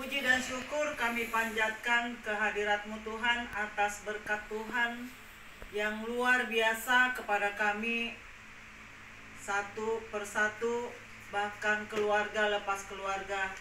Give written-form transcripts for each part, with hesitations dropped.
Puji dan syukur kami panjatkan kehadirat-Mu Tuhan atas berkat Tuhan yang luar biasa kepada kami satu persatu, bahkan keluarga lepas keluarga.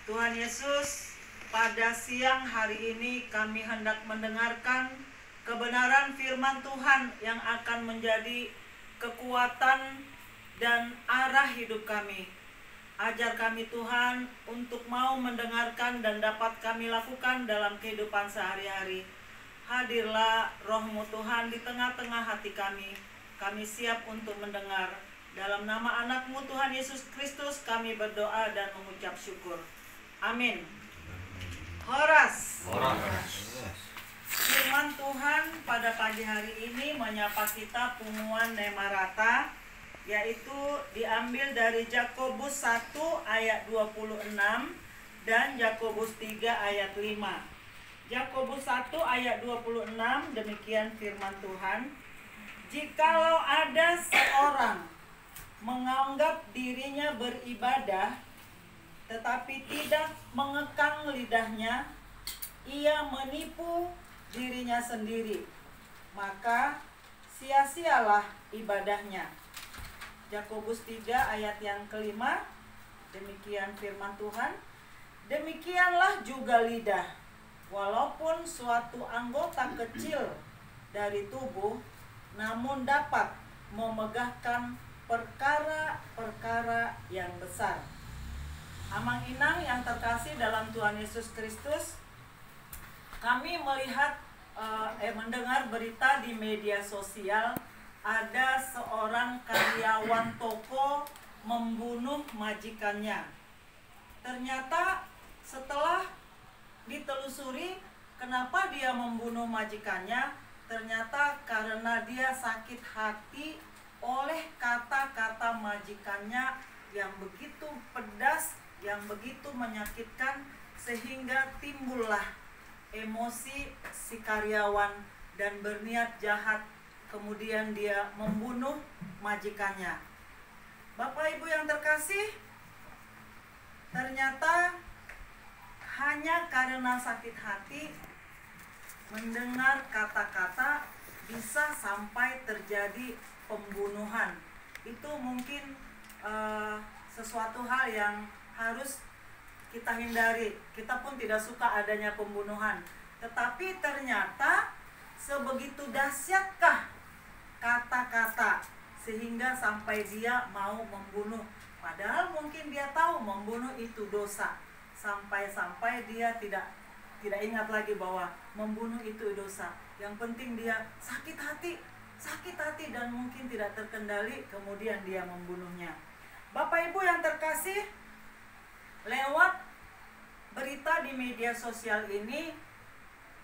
Tuhan Yesus, pada siang hari ini kami hendak mendengarkan kebenaran firman Tuhan yang akan menjadi kekuatan dan arah hidup kami. Ajar kami Tuhan untuk mau mendengarkan dan dapat kami lakukan dalam kehidupan sehari-hari. Hadirlah Roh-Mu Tuhan di tengah-tengah hati kami. Kami siap untuk mendengar. Dalam nama anak-Mu Tuhan Yesus Kristus kami berdoa dan mengucap syukur. Amin. Horas. Firman Tuhan pada pagi hari ini menyapa kita Punguan Nemarata, yaitu diambil dari Yakobus 1 ayat 26 dan Yakobus 3 ayat 5. Yakobus 1 ayat 26, demikian firman Tuhan. Jikalau ada seorang menganggap dirinya beribadah tetapi tidak mengekang lidahnya, ia menipu dirinya sendiri, maka sia-sialah ibadahnya. Yakobus 3 ayat yang kelima, demikian firman Tuhan. Demikianlah juga lidah, walaupun suatu anggota kecil dari tubuh, namun dapat memegahkan perkara-perkara yang besar. Amang inang yang terkasih dalam Tuhan Yesus Kristus, kami mendengar berita di media sosial ada seorang karyawan toko membunuh majikannya. Ternyata setelah ditelusuri kenapa dia membunuh majikannya, ternyata karena dia sakit hati oleh kata-kata majikannya yang begitu pedas, yang begitu menyakitkan, sehingga timbullah emosi si karyawan dan berniat jahat. Kemudian dia membunuh majikannya. Bapak Ibu yang terkasih, ternyata hanya karena sakit hati mendengar kata-kata bisa sampai terjadi pembunuhan. Itu mungkin sesuatu hal yang harus kita hindari. Kita pun tidak suka adanya pembunuhan. Tetapi ternyata sebegitu dahsyatkah kata-kata sehingga sampai dia mau membunuh, padahal mungkin dia tahu membunuh itu dosa, sampai dia tidak ingat lagi bahwa membunuh itu dosa. Yang penting dia sakit hati dan mungkin tidak terkendali, kemudian dia membunuhnya. Bapak Ibu yang terkasih, lewat berita di media sosial ini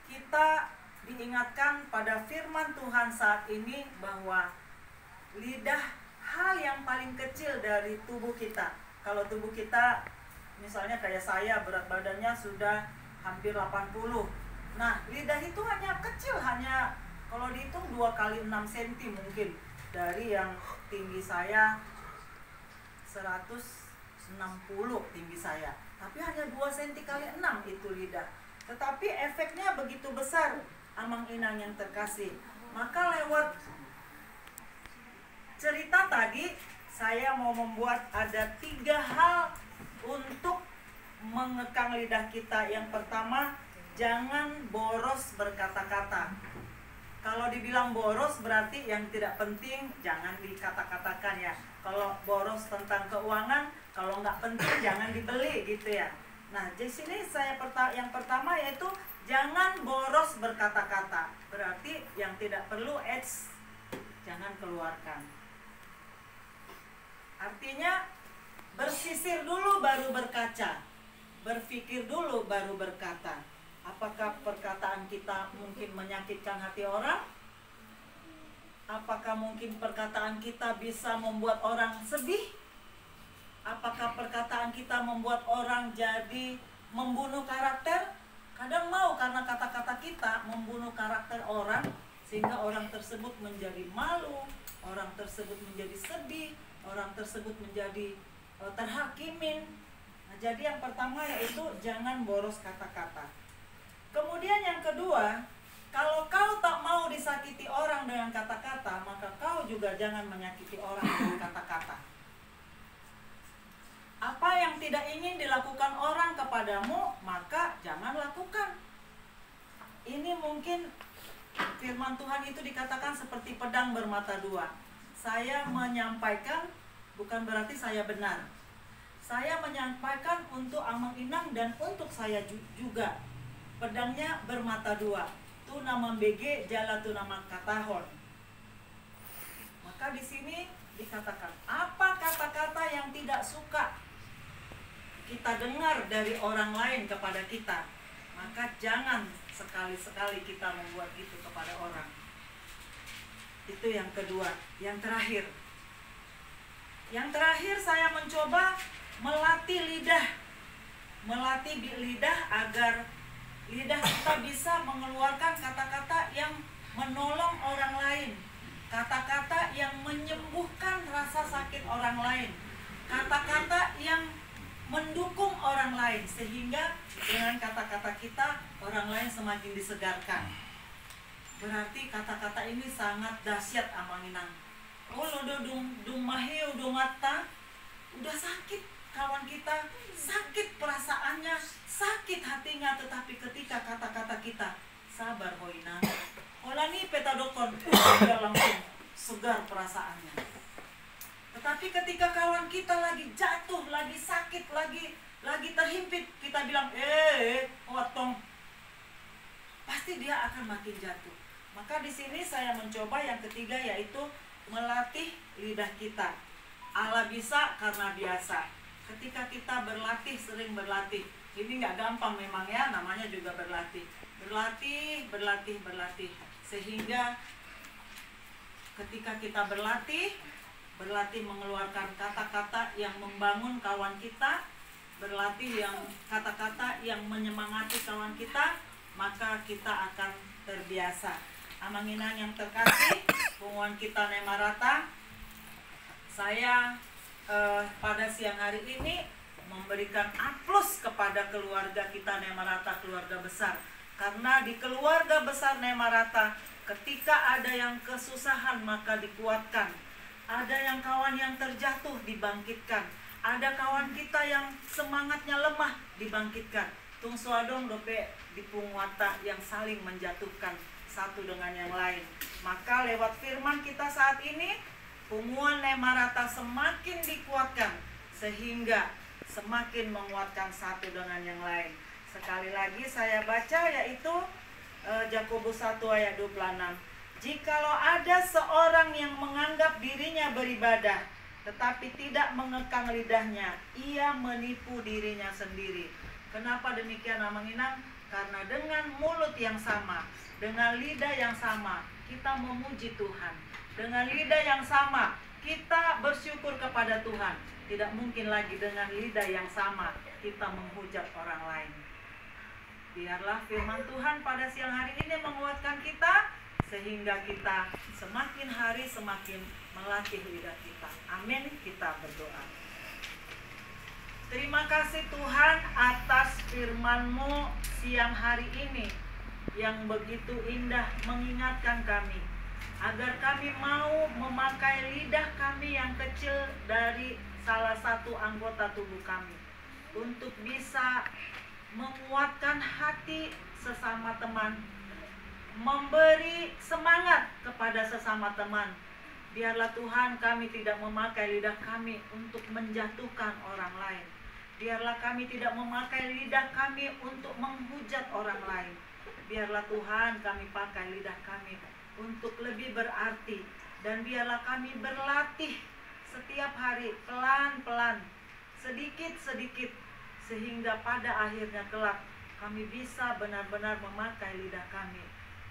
kita diingatkan pada firman Tuhan saat ini bahwa lidah hal yang paling kecil dari tubuh kita. Kalau tubuh kita misalnya kayak saya, berat badannya sudah hampir 80. Nah, lidah itu hanya kecil, hanya kalau dihitung 2 kali 6 cm mungkin. Dari yang tinggi saya 160 tinggi saya, tapi hanya 2 cm kali 6 itu lidah. Tetapi efeknya begitu besar, Amang Inang yang terkasih. Maka lewat cerita tadi, saya mau membuat ada 3 hal untuk mengekang lidah kita. Yang pertama, jangan boros berkata-kata. Kalau dibilang boros berarti yang tidak penting jangan dikata-katakan ya. Kalau boros tentang keuangan, kalau nggak penting jangan dibeli gitu ya. Nah, di sini yang pertama yaitu jangan boros berkata-kata. Berarti yang tidak perlu jangan keluarkan. Artinya bersisir dulu baru berkaca, berpikir dulu baru berkata. Apakah perkataan kita mungkin menyakitkan hati orang? Apakah mungkin perkataan kita bisa membuat orang sedih? Apakah perkataan kita membuat orang jadi membunuh karakter? Kadang mau karena kata-kata kita membunuh karakter orang, sehingga orang tersebut menjadi malu, orang tersebut menjadi sedih, orang tersebut menjadi terhakimin. Nah, jadi yang pertama yaitu jangan boros kata-kata. Kemudian yang kedua, kalau kau tak mau disakiti orang dengan kata-kata, maka kau juga jangan menyakiti orang dengan kata-kata. Apa yang tidak ingin dilakukan orang kepadamu, maka jangan lakukan. Ini mungkin firman Tuhan itu dikatakan seperti pedang bermata dua. Saya menyampaikan bukan berarti saya benar. Saya menyampaikan untuk Amang Inang dan untuk saya juga. Pedangnya bermata dua. Tu nama BG jala tu nama katahon. Maka di sini dikatakan, apa kata-kata yang tidak suka kita dengar dari orang lain kepada kita, maka jangan sekali-sekali kita membuat itu kepada orang. Itu yang kedua. Yang terakhir saya mencoba melatih lidah agar lidah kita bisa mengeluarkan kata-kata yang menolong orang lain, kata-kata yang menyembuhkan rasa sakit orang lain, kata-kata yang mendukung orang lain, sehingga dengan kata-kata kita orang lain semakin disegarkan. Berarti kata-kata ini sangat dahsyat, Amang Inang. Kalau dung mahiu dungata udah sakit kawan kita, sakit perasaannya, sakit hatinya, tetapi ketika kata-kata kita sabar hoina, olani petadokon udah langsung segar perasaannya. Tetapi ketika kawan kita lagi jatuh, lagi sakit, lagi terhimpit, kita bilang, potong, pasti dia akan makin jatuh. Maka di sini saya mencoba yang ketiga, yaitu melatih lidah kita. Allah bisa karena biasa. Ketika kita berlatih, sering berlatih. Ini nggak gampang memang ya, namanya juga berlatih. Berlatih. Sehingga ketika kita berlatih mengeluarkan kata-kata yang membangun kawan kita, berlatih yang kata-kata yang menyemangati kawan kita, maka kita akan terbiasa. Amang Inang yang terkasih, punguan kita Nemarata, saya pada siang hari ini memberikan aplaus kepada keluarga kita Nemarata, keluarga besar. Karena di keluarga besar Nemarata, ketika ada yang kesusahan maka dikuatkan. Ada yang kawan yang terjatuh dibangkitkan. Ada kawan kita yang semangatnya lemah dibangkitkan. Tung suadong dope di punguata yang saling menjatuhkan satu dengan yang lain. Maka lewat firman kita saat ini, punguan Nemarata semakin dikuatkan sehingga semakin menguatkan satu dengan yang lain. Sekali lagi saya baca, yaitu Yakobus 1 ayat 26. Jikalau ada seorang yang menganggap dirinya beribadah, tetapi tidak mengekang lidahnya, ia menipu dirinya sendiri. Kenapa demikian, Amang Inang? Karena dengan mulut yang sama, dengan lidah yang sama, kita memuji Tuhan. Dengan lidah yang sama, kita bersyukur kepada Tuhan. Tidak mungkin lagi dengan lidah yang sama, kita menghujat orang lain. Biarlah firman Tuhan pada siang hari ini menguatkan kita, sehingga kita semakin hari semakin melatih lidah kita. Amin, kita berdoa. Terima kasih Tuhan atas firman-Mu siang hari ini yang begitu indah mengingatkan kami agar kami mau memakai lidah kami yang kecil dari salah satu anggota tubuh kami untuk bisa menguatkan hati sesama teman, memberi semangat kepada sesama teman. Biarlah Tuhan kami tidak memakai lidah kami untuk menjatuhkan orang lain. Biarlah kami tidak memakai lidah kami untuk menghujat orang lain. Biarlah Tuhan kami pakai lidah kami untuk lebih berarti. Dan biarlah kami berlatih setiap hari pelan-pelan, sedikit-sedikit, sehingga pada akhirnya kelak kami bisa benar-benar memakai lidah kami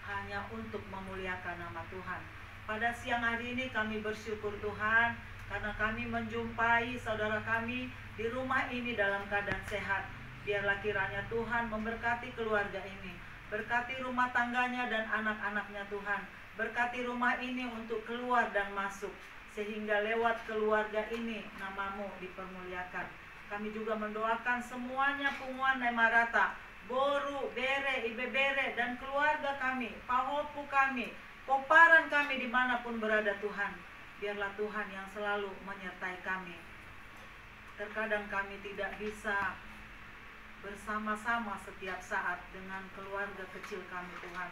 hanya untuk memuliakan nama Tuhan. Pada siang hari ini kami bersyukur Tuhan karena kami menjumpai saudara kami di rumah ini dalam keadaan sehat. Biarlah kiranya Tuhan memberkati keluarga ini, berkati rumah tangganya dan anak-anaknya Tuhan. Berkati rumah ini untuk keluar dan masuk, sehingga lewat keluarga ini nama-Mu dipermuliakan. Kami juga mendoakan semuanya punguan Nemarata, Boru, Bere, Ibe Bere, dan keluarga kami, Pahopu kami, Poparan kami dimanapun berada Tuhan. Biarlah Tuhan yang selalu menyertai kami. Terkadang kami tidak bisa bersama-sama setiap saat dengan keluarga kecil kami Tuhan.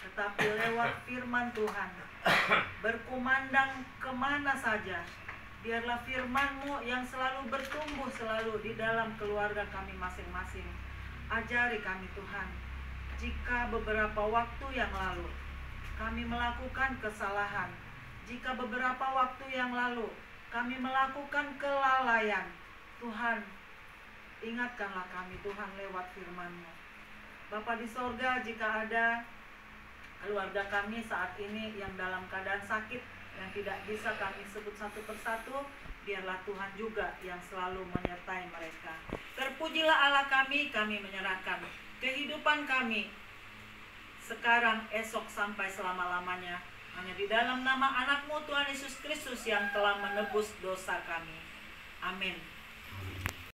Tetapi lewat firman Tuhan, berkumandang kemana saja, biarlah firman-Mu yang selalu bertumbuh selalu di dalam keluarga kami masing-masing. Ajari kami Tuhan, jika beberapa waktu yang lalu kami melakukan kesalahan, jika beberapa waktu yang lalu kami melakukan kelalaian, Tuhan, ingatkanlah kami Tuhan lewat firman-Mu. Bapa di sorga, jika ada keluarga kami saat ini yang dalam keadaan sakit, yang tidak bisa kami sebut satu persatu, biarlah Tuhan juga yang selalu menyertai mereka. Terpujilah Allah kami menyerahkan kehidupan kami sekarang, esok, sampai selama-lamanya hanya di dalam nama anak-Mu Tuhan Yesus Kristus yang telah menebus dosa kami. Amin.